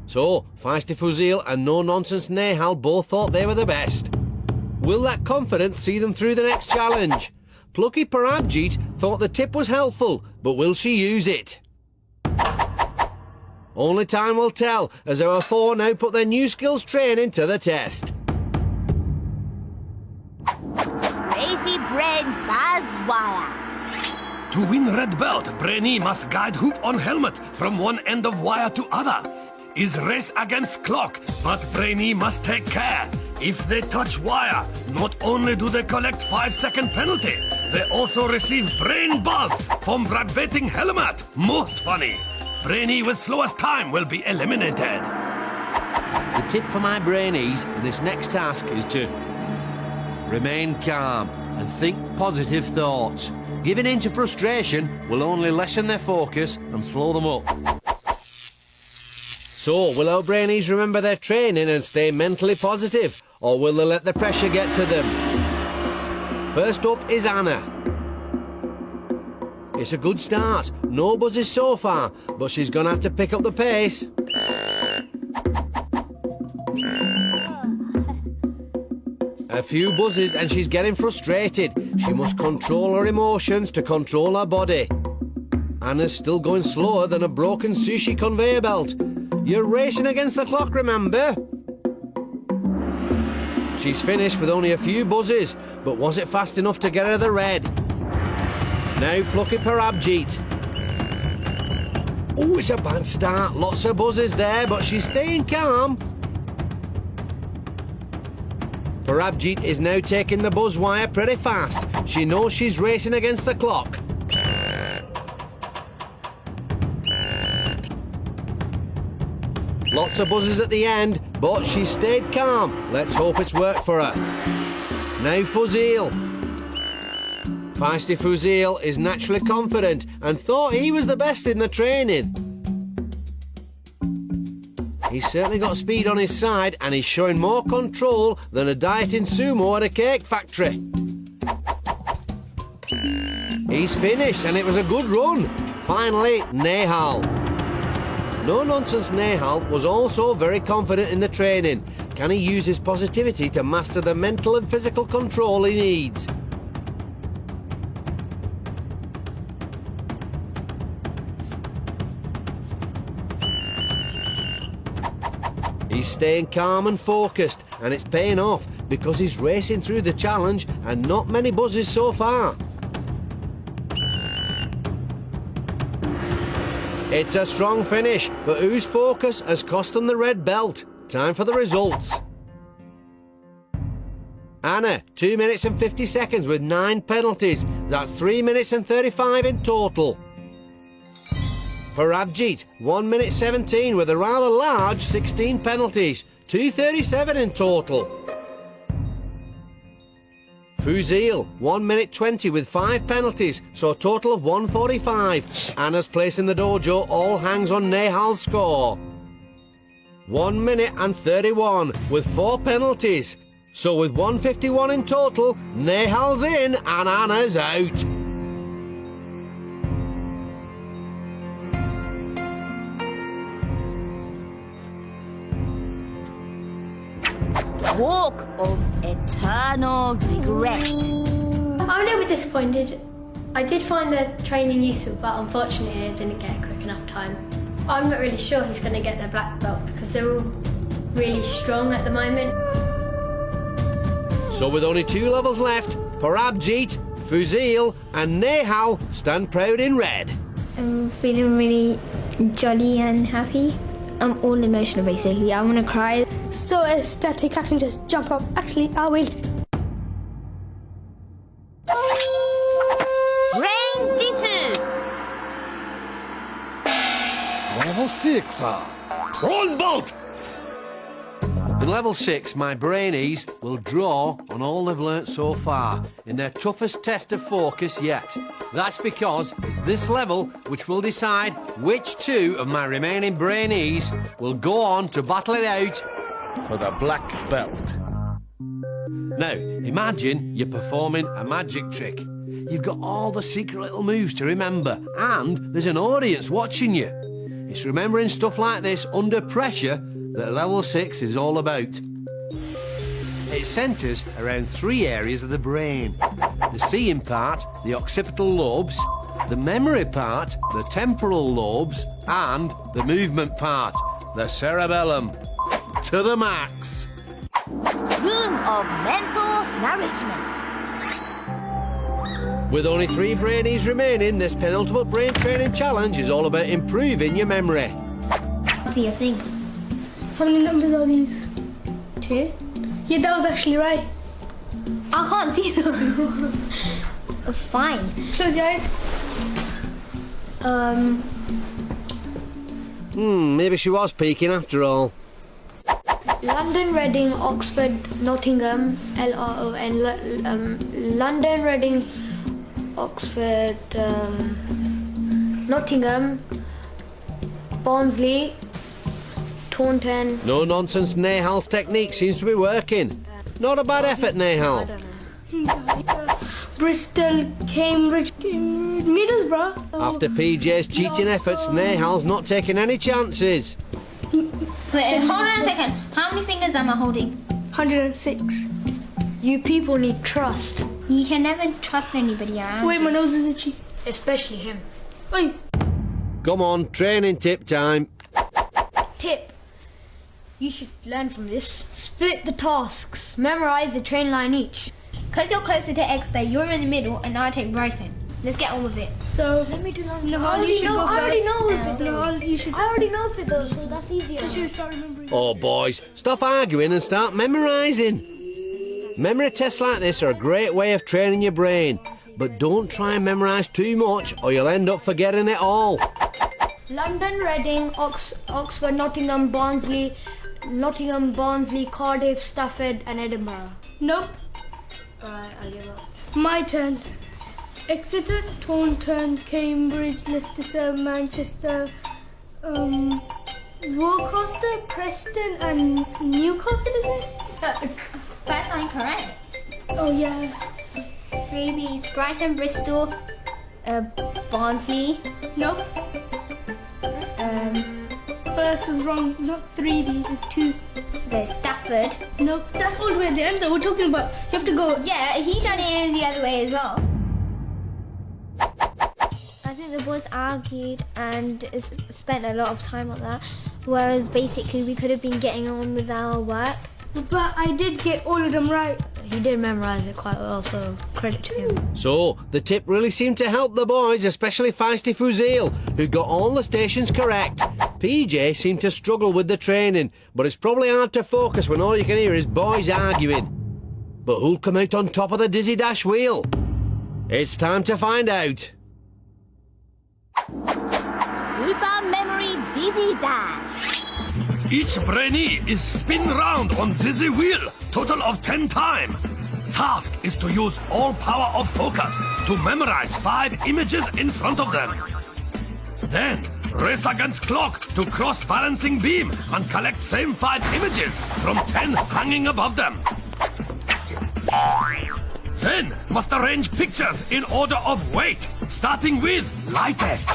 Speaker 3: So, Feisty Fuzail and No Nonsense Nehaal both thought they were the best. Will that confidence see them through the next challenge? Plucky Parabhjeet thought the tip was helpful, but will she use it? Only time will tell, as our four now put their new skills training to the test.
Speaker 7: Crazy Brain Buzzwire.
Speaker 2: To win red belt, Brainee must guide hoop on helmet from one end of wire to other. Is race against clock, but Brainee must take care. If they touch wire, not only do they collect 5-second penalty, they also receive brain buzz from vibrating helmet. Most funny. Brainee with slowest time will be eliminated.
Speaker 3: The tip for my Brainees in this next task is to remain calm and think positive thoughts. Giving in to frustration will only lessen their focus and slow them up. So, will our Brainees remember their training and stay mentally positive, or will they let the pressure get to them? First up is Anna. It's a good start. No buzzes so far, but she's going to have to pick up the pace. A few buzzes and she's getting frustrated. She must control her emotions to control her body. Anna's still going slower than a broken sushi conveyor belt. You're racing against the clock, remember? She's finished with only a few buzzes, but was it fast enough to get her the red? Now Plucky Parabhjeet. Oh, it's a bad start. Lots of buzzes there, but she's staying calm. Parabhjeet is now taking the buzz wire pretty fast. She knows she's racing against the clock. Lots of buzzes at the end, but she stayed calm. Let's hope it's worked for her. Now Fuzail. Feisty Fuzail is naturally confident and thought he was the best in the training. He's certainly got speed on his side and he's showing more control than a dieting sumo at a cake factory. He's finished and it was a good run. Finally, Nehaal. No Nonsense Nehaal was also very confident in the training. Can he use his positivity to master the mental and physical control he needs? He's staying calm and focused, and it's paying off because he's racing through the challenge and not many buzzes so far. It's a strong finish, but whose focus has cost them the red belt? Time for the results. Anna, 2 minutes and 50 seconds with 9 penalties. That's 3 minutes and 35 in total. Parabhjeet, 1 minute 17 with a rather large 16 penalties. 2:37 in total. Fuzail, 1 minute 20 with 5 penalties, so a total of 1:45. Anna's place in the dojo all hangs on Nehaal's score. 1 minute and 31 with 4 penalties. So with 1:51 in total, Nehaal's in and Anna's out.
Speaker 7: Walk of eternal regret.
Speaker 10: I'm a little bit disappointed. I did find the training useful, but unfortunately I didn't get a quick enough time. I'm not really sure who's going to get their black belt because they're all really strong at the moment.
Speaker 3: So with only 2 levels left, Parabhjeet, Fuzail and Nehaal stand proud in red.
Speaker 12: I'm feeling really jolly and happy.
Speaker 10: I'm all emotional basically. I want to cry.
Speaker 11: So ecstatic, I can just jump up. Actually, I will.
Speaker 7: Brain-Jitsu.
Speaker 2: Level 6, Roll boat!
Speaker 3: In level 6, my Brainees will draw on all they've learnt so far in their toughest test of focus yet. That's because it's this level which will decide which 2 of my remaining Brainees will go on to battle it out
Speaker 2: For the black belt.
Speaker 3: Now, imagine you're performing a magic trick. You've got all the secret little moves to remember, and there's an audience watching you. It's remembering stuff like this under pressure that level 6 is all about. It centres around 3 areas of the brain. The seeing part, the occipital lobes, the memory part, the temporal lobes, and the movement part, the cerebellum. To the max.
Speaker 7: Room of mental nourishment.
Speaker 3: With only 3 Brainees remaining, this penultimate brain training challenge is all about improving your memory.
Speaker 4: See, I think.
Speaker 11: How many numbers are these?
Speaker 4: 2.
Speaker 11: Yeah, that was actually right.
Speaker 4: I can't see them. Fine.
Speaker 11: Close your eyes.
Speaker 3: Maybe she was peeking after all.
Speaker 5: London, Reading, Oxford, Nottingham, LRON. London, Reading, Oxford, Nottingham, Barnsley, Taunton.
Speaker 3: No nonsense, Nehaal's technique seems to be working. Not a bad effort, Nehaal.
Speaker 11: Bristol, Cambridge, Middlesbrough.
Speaker 3: After PJ's cheating efforts, Nehaal's not taking any chances.
Speaker 4: Wait, hold on a second. How many fingers am I holding?
Speaker 11: 106.
Speaker 5: You people need trust,
Speaker 4: You can never trust anybody around.
Speaker 11: Wait, my nose is itchy.
Speaker 5: especially him.
Speaker 11: Wait.
Speaker 3: Come on, training tip time.
Speaker 5: Tip. You should learn from this. Split the tasks. Memorize the train line each.
Speaker 4: Because you're closer to X there, you're in the middle, and I'll take Bryson. Let's get on with it.
Speaker 11: So,
Speaker 5: Let me do that.
Speaker 11: Nehaal, you should go
Speaker 5: I already
Speaker 11: first.
Speaker 5: know if it though.
Speaker 11: Nehaal, you should.
Speaker 5: I already know if it though, so that's easier.
Speaker 11: You should start remembering.
Speaker 3: Oh, boys, stop arguing and start memorising. Memory tests like this are a great way of training your brain, but don't try and memorise too much or you'll end up forgetting it all.
Speaker 5: London, Reading, Oxford, Nottingham, Barnsley, Cardiff, Stafford, and Edinburgh.
Speaker 11: Nope.
Speaker 5: Alright, I give up.
Speaker 11: My turn. Exeter, Taunton, Cambridge, Leicester, Manchester, Worcester, Preston, and Newcastle, is it?
Speaker 4: First line correct.
Speaker 11: Oh, yes.
Speaker 4: 3 B's. Brighton, Bristol, Barnsley.
Speaker 11: Nope. First was wrong. Not 3 B's, it's 2.
Speaker 4: There's Stafford.
Speaker 11: Nope. That's all the way at the end, though. We're talking about, you have to go.
Speaker 4: Yeah, he done it the other way as well. I think the boys argued and spent a lot of time on that, whereas basically we could have been getting on with our work.
Speaker 11: But I did get all of them right.
Speaker 5: He did memorize it quite well, so credit to him.
Speaker 3: So, the tip really seemed to help the boys, especially feisty Fuzail, who got all the stations correct. PJ seemed to struggle with the training, but it's probably hard to focus when all you can hear is boys arguing. But who'll come out on top of the dizzy dash wheel? It's time to find out.
Speaker 7: Super Memory Dizzy Dash.
Speaker 2: Each Brainee is spin round on dizzy wheel, total of 10 times. Task is to use all power of focus to memorize 5 images in front of them. Then, race against clock to cross balancing beam and collect same 5 images from 10 hanging above them. Then, must arrange pictures in order of weight, starting with lightest.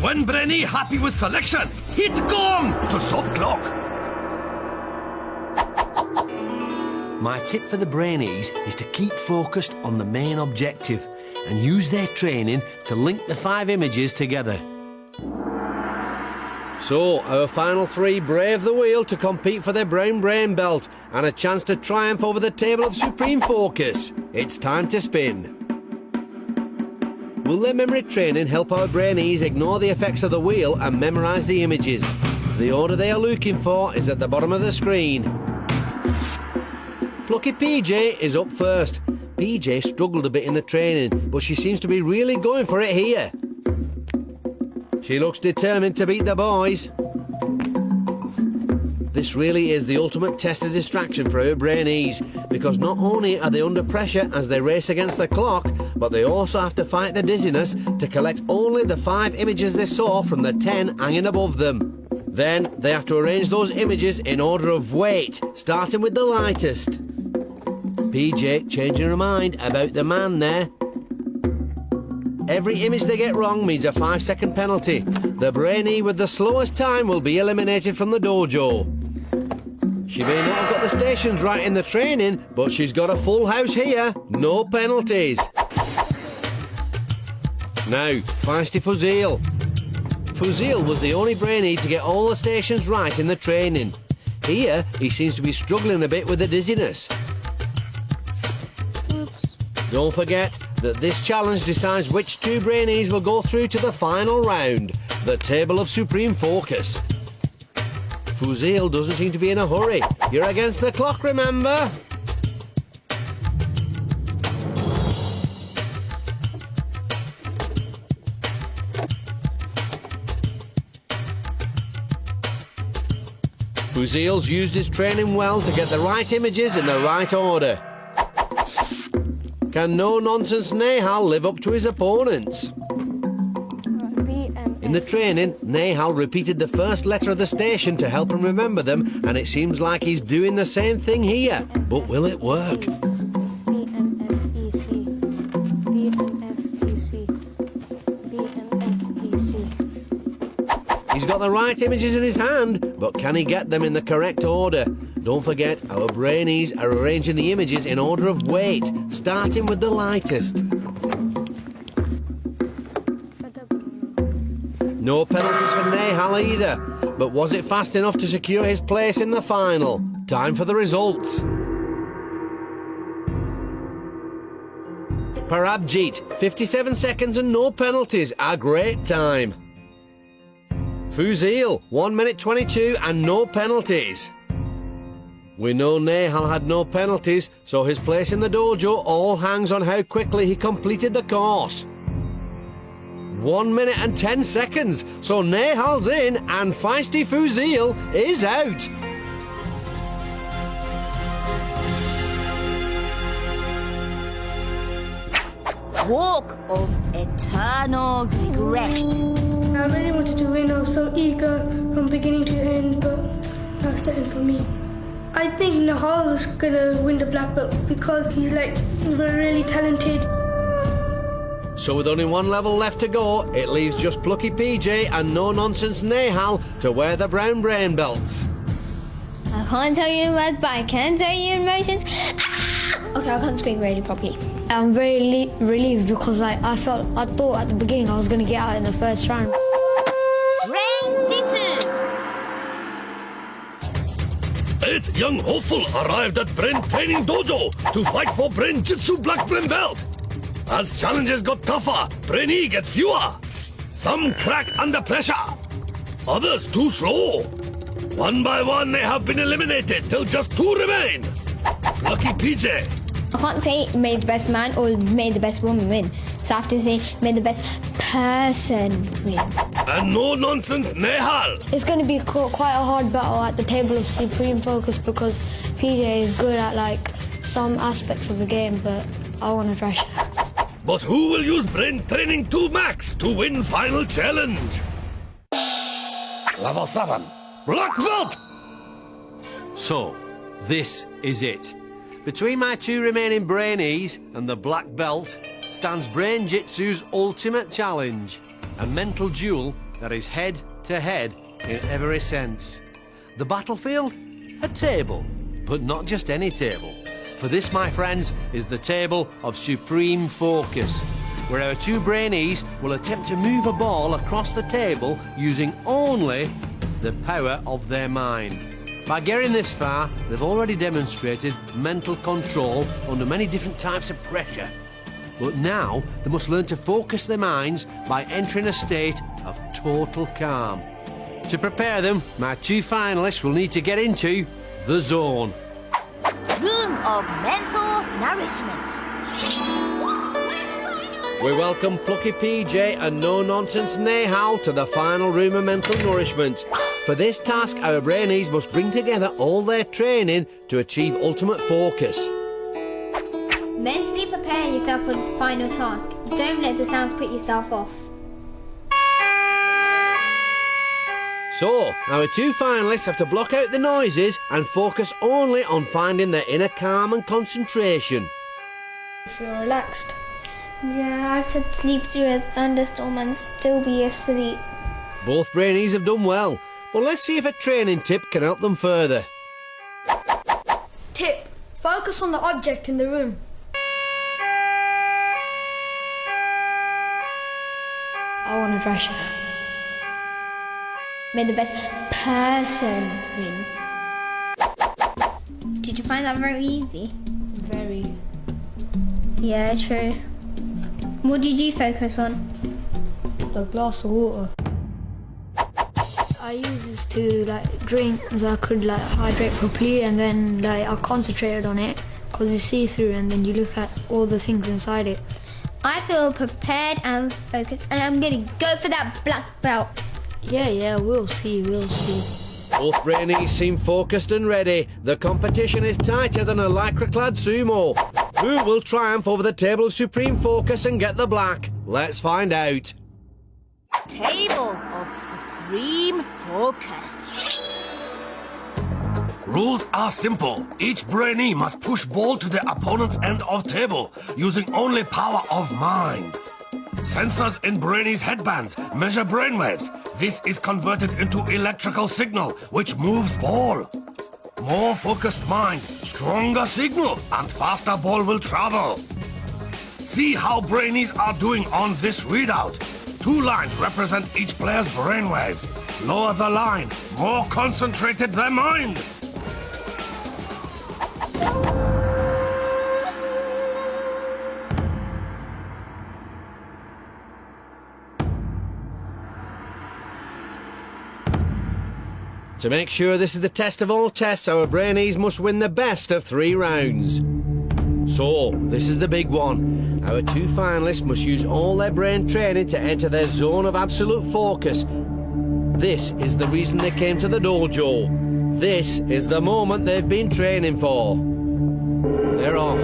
Speaker 2: When Brainee happy with selection, hit gong to stop clock.
Speaker 3: My tip for the Brainees is to keep focused on the main objective and use their training to link the 5 images together. So, our final 3 brave the wheel to compete for their brown brain belt and a chance to triumph over the table of supreme focus. It's time to spin. Will their memory training help our Brainees ignore the effects of the wheel and memorise the images? The order they are looking for is at the bottom of the screen. Plucky PJ is up first. PJ struggled a bit in the training, but she seems to be really going for it here. She looks determined to beat the boys. This really is the ultimate test of distraction for her Brainees, because not only are they under pressure as they race against the clock, but they also have to fight the dizziness to collect only the 5 images they saw from the 10 hanging above them. Then they have to arrange those images in order of weight, starting with the lightest. PJ changing her mind about the man there. Every image they get wrong means a 5-second penalty. The Brainee with the slowest time will be eliminated from the dojo. She may not have got the stations right in the training, but she's got a full house here. No penalties. Now, feisty Fuzail. Fuzail was the only Brainee to get all the stations right in the training. Here, he seems to be struggling a bit with the dizziness. Don't forget that this challenge decides which 2 Brainees will go through to the final round, the Table of Supreme Focus. Fuzail doesn't seem to be in a hurry. You're against the clock, remember? Fuzail's used his training well to get the right images in the right order. Can no-nonsense Nehaal live up to his opponents? In the training, Nehaal repeated the first letter of the station to help him remember them, and it seems like he's doing the same thing here. But will it work? He's got the right images in his hand, but can he get them in the correct order? Don't forget, our Brainees are arranging the images in order of weight, starting with the lightest. No penalties for Nehaal either, but was it fast enough to secure his place in the final? Time for the results. Parabhjeet, 57 seconds and no penalties, a great time. Fuzail, 1 minute 22 and no penalties. We know Nehaal had no penalties, so his place in the dojo all hangs on how quickly he completed the course. 1 minute and 10 seconds, so Nehaal's in and feisty Fuzail is out.
Speaker 7: Walk of eternal regret.
Speaker 11: I really wanted to win. I was so eager from beginning to end, but that's the end for me. I think Nehaal is gonna win the black belt because he's like really talented.
Speaker 3: So with only 1 level left to go, it leaves just plucky PJ and no-nonsense Nehaal to wear the brown brain belts.
Speaker 4: I can't tell you in words, but I can tell you in motions. Okay, I can't speak really properly.
Speaker 10: I'm very relieved because I thought at the beginning I was going to get out in the first round.
Speaker 7: Brain-Jitsu.
Speaker 2: 8 young hopeful arrived at Brain Training Dojo to fight for Brain-Jitsu Black Brain Belt. As challenges got tougher, Brainee get fewer. Some crack under pressure, others too slow. One by one they have been eliminated till just 2 remain. Lucky PJ.
Speaker 4: I can't say made the best man or made the best woman win. So I have to say made the best person win.
Speaker 2: And no-nonsense Nehaal.
Speaker 10: It's going to be quite a hard battle at the Table of Supreme Focus because PJ is good at like some aspects of the game, but I want to pressure.
Speaker 2: But who will use Brain Training 2 Max to win final challenge? Level 7, Black Belt!
Speaker 3: So, this is it. Between my 2 remaining Brainees and the black belt stands Brain-Jitsu's ultimate challenge. A mental duel that is head to head in every sense. The battlefield? A table, but not just any table. For this, my friends, is the Table of Supreme Focus, where our 2 Brainees will attempt to move a ball across the table using only the power of their mind. By getting this far, they've already demonstrated mental control under many different types of pressure. But now they must learn to focus their minds by entering a state of total calm. To prepare them, my two finalists will need to get into the zone.
Speaker 7: Room of mental nourishment.
Speaker 3: We welcome Plucky PJ and no-nonsense Nehaal to the final room of mental nourishment. For this task, our Brainees must bring together all their training to achieve ultimate focus.
Speaker 4: Mentally prepare yourself for this final task. Don't let the sounds put yourself off.
Speaker 3: So, our two finalists have to block out the noises and focus only on finding their inner calm and concentration.
Speaker 10: Feel relaxed.
Speaker 4: Yeah, I could sleep through a thunderstorm and still be asleep.
Speaker 3: Both Brainees have done well, but let's see if a training tip can help them further.
Speaker 10: Tip: focus on the object in the room. I want a dry shower.
Speaker 4: May the best person win. Did you find that very easy?
Speaker 10: Very.
Speaker 4: Yeah, true. What did you focus on?
Speaker 10: A glass of water. I use this to drink so I could hydrate properly, and then I concentrated on it because it's see-through, and then you look at all the things inside it.
Speaker 4: I feel prepared and focused, and I'm gonna go for that black belt.
Speaker 10: Yeah, we'll see.
Speaker 3: Both Brainees seem focused and ready. The competition is tighter than a lycra-clad sumo. Who will triumph over the table of supreme focus and get the black? Let's find out.
Speaker 7: Table of supreme focus.
Speaker 2: Rules are simple. Each Brainee must push ball to the opponent's end of table, using only power of mind. Sensors in Brainees' headbands measure brainwaves. This is converted into electrical signal, which moves ball. More focused mind, stronger signal, and faster ball will travel. See how Brainees are doing on this readout. 2 lines represent each player's brainwaves. Lower the line, more concentrated their mind.
Speaker 3: To make sure this is the test of all tests, our Brainees must win the best of 3 rounds. So, this is the big one. Our 2 finalists must use all their brain training to enter their zone of absolute focus. This is the reason they came to the dojo. This is the moment they've been training for. They're off.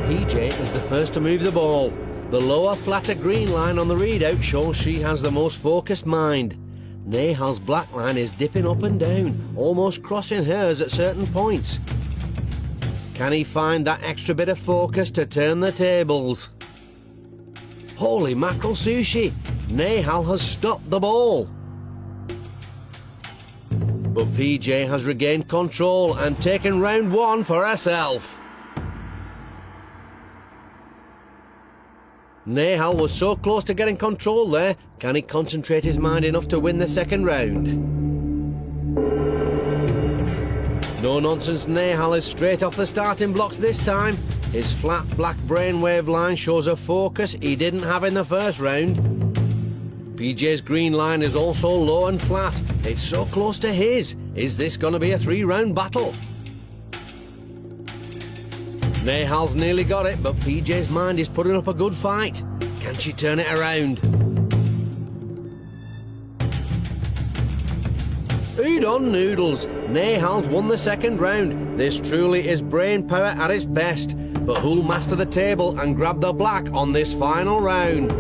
Speaker 3: PJ is the first to move the ball. The lower, flatter green line on the readout shows she has the most focused mind. Nehaal's black line is dipping up and down, almost crossing hers at certain points. Can he find that extra bit of focus to turn the tables? Holy mackerel sushi! Nehaal has stopped the ball. But PJ has regained control and taken round 1 for herself. Nehaal was so close to getting control there. Can he concentrate his mind enough to win the second round? No nonsense, Nehaal is straight off the starting blocks this time. His flat black brainwave line shows a focus he didn't have in the first round. PJ's green line is also low and flat. It's so close to his. Is this going to be a 3-round battle? Nehaal's nearly got it, but PJ's mind is putting up a good fight. Can she turn it around? Udon noodles. Nehaal's won the second round. This truly is brain power at its best. But who'll master the table and grab the black on this final round?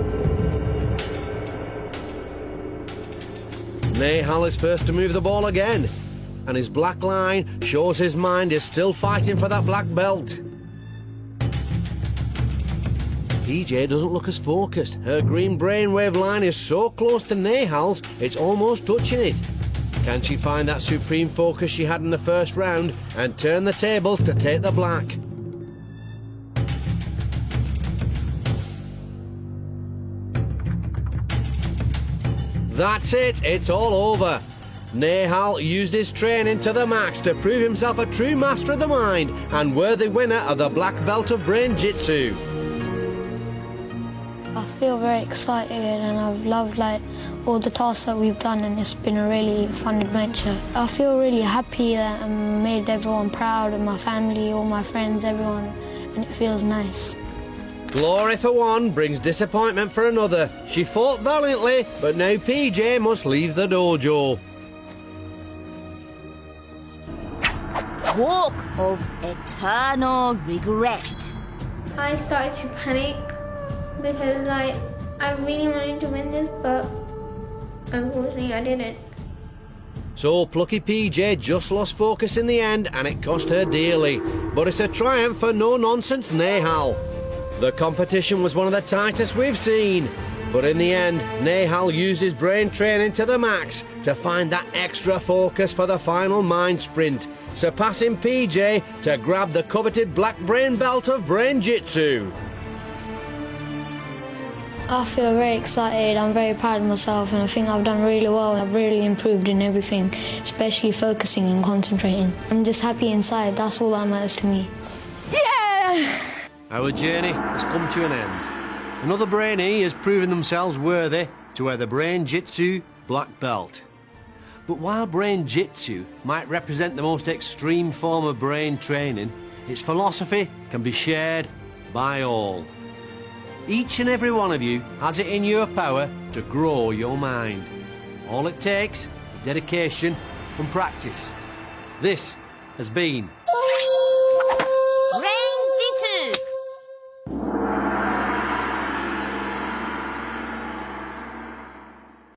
Speaker 3: Nehaal is first to move the ball again. And his black line shows his mind is still fighting for that black belt. PJ doesn't look as focused. Her green brainwave line is so close to Nehaal's, it's almost touching it. Can she find that supreme focus she had in the first round and turn the tables to take the black? That's it, it's all over. Nehaal used his training to the max to prove himself a true master of the mind and worthy winner of the black belt of Brain-Jitsu.
Speaker 6: I feel very excited and I've loved all the tasks that we've done, and it's been a really fun adventure. I feel really happy that I made everyone proud, and my family, all my friends, everyone, and it feels nice.
Speaker 3: Glory for one brings disappointment for another. She fought valiantly, but now PJ must leave the dojo.
Speaker 7: Walk of eternal regret.
Speaker 10: I started to panic because I really wanted to win this, but unfortunately I didn't.
Speaker 3: So plucky PJ just lost focus in the end, and it cost her dearly. But it's a triumph for no-nonsense Nehaal. The competition was one of the tightest we've seen. But in the end, Nehaal used his brain training to the max to find that extra focus for the final mind sprint, surpassing PJ to grab the coveted black brain belt of Brain-Jitsu.
Speaker 6: I feel very excited, I'm very proud of myself, and I think I've done really well. I've really improved in everything, especially focusing and concentrating. I'm just happy inside, that's all that matters to me.
Speaker 7: Yeah!
Speaker 3: Our journey has come to an end. Another Brainee has proven themselves worthy to wear the Brain-Jitsu black belt. But while Brain-Jitsu might represent the most extreme form of brain training, its philosophy can be shared by all. Each and every one of you has it in your power to grow your mind. All it takes is dedication and practice. This has been